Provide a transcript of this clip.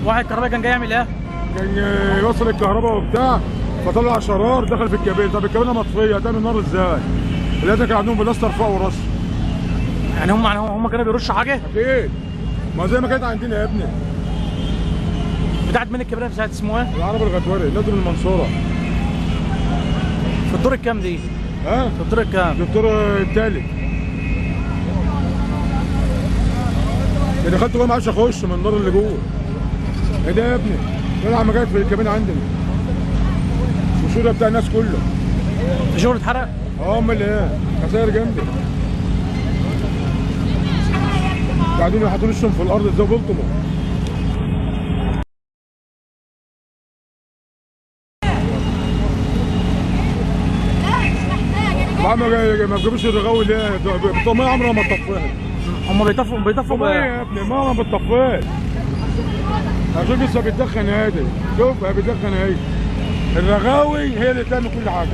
واحد كهربائي كان جاي يعمل ايه؟ كان يوصل الكهرباء وبتاع، فطلع شرار دخل في الكابينه. طب الكابينه مطفيه، هتعمل نار ازاي؟ لقيتها كان عندهم بلاستر فوق وراسه. يعني هم كانوا بيرشوا حاجه؟ اكيد، ما زي ما كانت عندنا يا ابني. بتاعت مين الكبيره بتاعت اسمه ايه؟ العربي الغدواري نازل من المنصوره. في الدور الكام دي؟ ها؟ في الدور الكام؟ الدكتور الثالث. اللي دخلت جوه ما عادش اخش من النار اللي جوه. ايه ده يا ابني؟ طلع ما جت في الكابينه عندنا. الشوشه بتاع الناس كله. الشغل اتحرق؟ امال ايه؟ خسائر جامده. قاعدين حاطين وشهم في الارض زي بلطمه. ما بجيبوش الرغاوي ليه؟ الطماطم عمرها ما تطفيها. هم بيطفوا بقى يا ابني ما بتطفيش. عشان لسه بتدخن هادي. شوف بتدخن اهي. الرغاوي هي اللي تعمل كل حاجه.